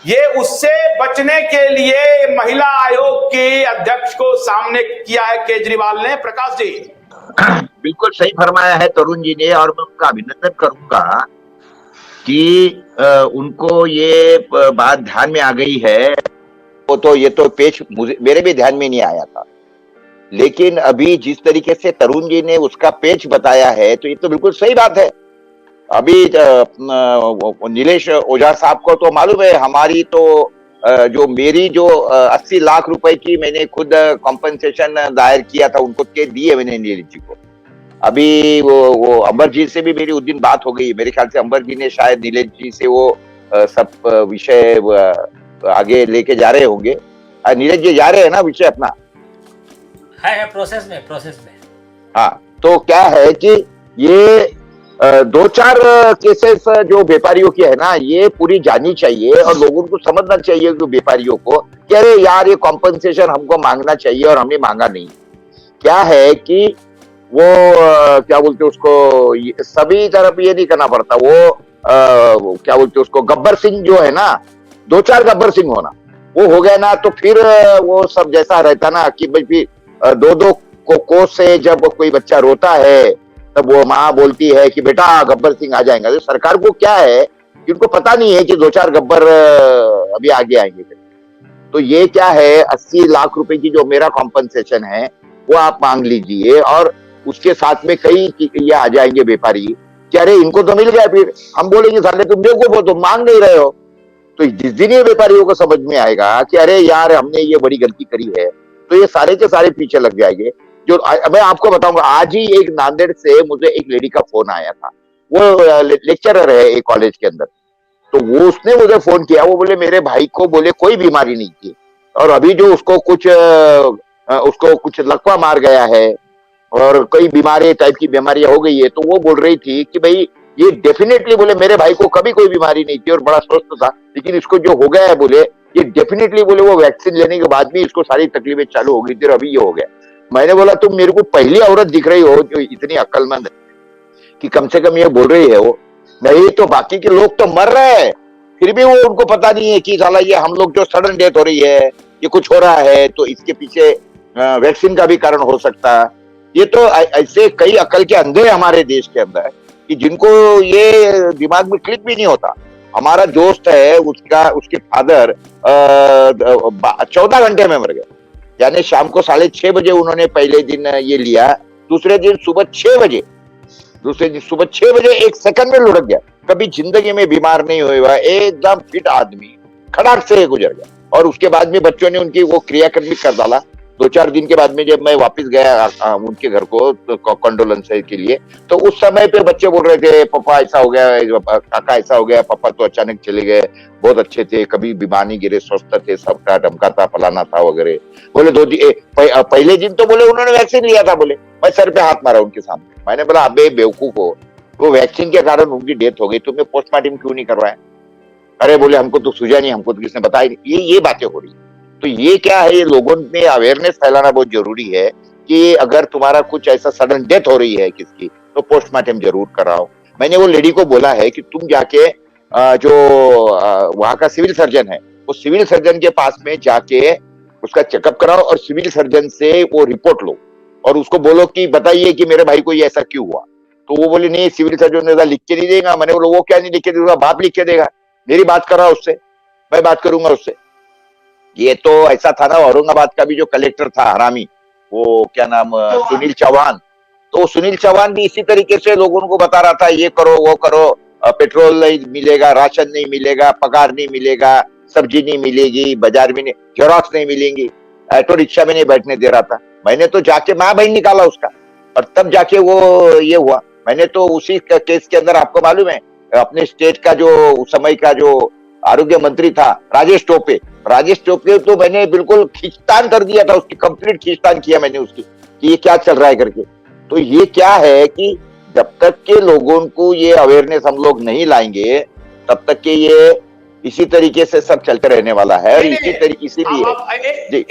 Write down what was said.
ये उससे बचने के लिए महिला आयोग के अध्यक्ष को सामने किया है केजरीवाल ने। प्रकाश जी, बिल्कुल सही फरमाया है तरुण जी ने, और मैं उनका अभिनंदन करूंगा कि उनको ये बात ध्यान में आ गई है। वो तो ये तो पेच मेरे भी ध्यान में नहीं आया था, लेकिन अभी जिस तरीके से तरुण जी ने उसका पेच बताया है तो ये तो बिल्कुल सही बात है। अभी नीलेश ओझा साहब को तो मालूम है, हमारी तो जो मेरी जो 80 लाख रुपए की मैंने खुद कॉम्पनसेशन दायर किया था, उनको दिए मैंने नीलेश जी को। अभी वो अंबर जी से भी मेरी उस दिन बात हो गई। मेरे ख्याल से अंबर जी ने शायद नीलेश जी से वो सब विषय आगे लेके जा रहे होंगे। नीलेश जी जा रहे हैं ना विषय अपना? है प्रोसेस में। हाँ, तो क्या है कि ये दो चार केसेस जो व्यापारियों की है ना, ये पूरी जानी चाहिए और लोगों को समझना चाहिए कि व्यापारियों को कि अरे यार ये कॉम्पनसेशन हमको मांगना चाहिए और हमने मांगा नहीं। क्या है कि वो क्या बोलते उसको, सभी तरफ ये नहीं करना पड़ता। वो क्या बोलते उसको, गब्बर सिंह जो है ना, दो चार गब्बर सिंह होना, वो हो गया ना तो फिर वो सब जैसा रहता ना कि भाई दो दो को से जब कोई बच्चा रोता है तब वो माँ बोलती है कि बेटा गब्बर सिंह आ जाएंगे। तो सरकार को क्या है कि उनको पता नहीं है कि दो चार गब्बर अभी आगे आएंगे। तो ये क्या है, 80 लाख रुपए की जो मेरा कॉम्पनसेशन है वो आप मांग लीजिए, और उसके साथ में कई ये आ जाएंगे व्यापारी कि अरे इनको तो मिल गया। फिर हम बोलेंगे साले तुम बेवकूफ हो, तुम मांग नहीं रहे हो। तो जिस दिन ये व्यापारियों को समझ में आएगा कि अरे यार हमने ये बड़ी गलती करी है, तो ये सारे के सारे पीछे लग जाएंगे। जो मैं आपको बताऊंगा, आज ही एक नांदेड़ से मुझे एक लेडी का फोन आया था। वो लेक्चरर है एक कॉलेज के अंदर। तो वो उसने मुझे फोन किया, वो बोले मेरे भाई को बोले कोई बीमारी नहीं थी, और अभी जो उसको कुछ लकवा मार गया है और कई बीमारी टाइप की बीमारियां हो गई है। तो वो बोल रही थी कि भाई ये डेफिनेटली, बोले मेरे भाई को कभी कोई बीमारी नहीं थी और बड़ा स्वस्थ था, लेकिन इसको जो हो गया है बोले ये डेफिनेटली, बोले वो वैक्सीन लेने के बाद भी इसको सारी तकलीफें चालू हो गई थी और अभी ये हो गया। मैंने बोला तुम मेरे को पहली औरत दिख रही हो जो इतनी अक्लमंद है कि कम से कम ये बोल रही है। वो नहीं तो बाकी के लोग तो मर रहे हैं, फिर भी वो उनको पता नहीं है कि साला ये हम लोग जो सडन डेथ हो रही है, ये कुछ हो रहा है तो इसके पीछे वैक्सीन का भी कारण हो सकता है। ये तो ऐसे कई अकल के अंधे हमारे देश के अंदर कि जिनको ये दिमाग में क्लिक भी नहीं होता। हमारा दोस्त है, उसके फादर 14 घंटे में मर गए। यानी शाम को 6:30 बजे उन्होंने पहले दिन ये लिया, दूसरे दिन सुबह 6 बजे 1 सेकंड में लुढ़क गया। कभी जिंदगी में बीमार नहीं हुआ, एकदम फिट आदमी खड़ाक से गुजर गया। और उसके बाद में बच्चों ने उनकी वो क्रियाक्रम भी कर डाला। 2-4 दिन के बाद में जब मैं वापस गया उनके घर को कंडोलेंस के लिए, तो उस समय पे बच्चे बोल रहे थे पापा ऐसा हो गया, काका ऐसा हो गया, पापा तो अचानक चले गए, बहुत अच्छे थे, कभी बीमार नहीं गिरे, स्वस्थ थे, सबका ढमका था, फलाना था वगैरह। बोले पहले दिन तो बोले उन्होंने वैक्सीन लिया था। बोले मैं सर पे हाथ मारा उनके सामने। मैंने बोला अबे बेवकूफ हो, वो वैक्सीन के कारण उनकी डेथ हो गई, तुम्हें पोस्टमार्टम क्यों नहीं करवाया? अरे बोले हमको तो सूझा नहीं, हमको तो किसने बताया नहीं। ये बातें हो रही। तो ये क्या है, ये लोगों में अवेयरनेस फैलाना बहुत जरूरी है कि अगर तुम्हारा कुछ ऐसा सडन डेथ हो रही है किसकी, तो पोस्टमार्टम जरूर कराओ। मैंने वो लेडी को बोला है कि तुम जाके जो वहां का सिविल सर्जन है, वो सिविल सर्जन के पास में जाके उसका चेकअप कराओ और सिविल सर्जन से वो रिपोर्ट लो और उसको बोलो कि बताइए कि मेरे भाई को ये ऐसा क्यों हुआ। तो वो बोले नहीं, सिविल सर्जन लिख के नहीं देगा। मैंने बोला वो क्या नहीं लिख के देगा, बाप लिख के देगा। मेरी बात कर रहा उससे, मैं बात करूंगा उससे। ये तो ऐसा था ना, औरंगाबाद का भी जो कलेक्टर था हरामी, वो क्या नाम, सुनील चौहान। तो सुनील चौहान भी इसी तरीके से लोगों को बता रहा था ये करो वो करो, पेट्रोल नहीं मिलेगा, राशन नहीं मिलेगा, पगार नहीं मिलेगा, सब्जी नहीं मिलेगी, बाजार में नहीं, जेरोक्स नहीं मिलेंगी, ऑटो रिक्शा में नहीं बैठने दे रहा था। मैंने तो जाके माँ बहन निकाला उसका, और तब जाके वो ये हुआ। मैंने तो उसी केस के अंदर, आपको मालूम है, अपने स्टेट का जो उस समय का जो आरोग्य मंत्री था राजेश टोपे, तो मैंने बिल्कुल खींचतान कर दिया था उसकी, कंप्लीट खींचतान किया मैंने उसकी कि ये क्या चल रहा है करके। तो ये क्या है कि जब तक के लोगों को ये अवेयरनेस हम लोग नहीं लाएंगे, तब तक के ये इसी तरीके से सब चलते रहने वाला है। और इसी तरीके इसीलिए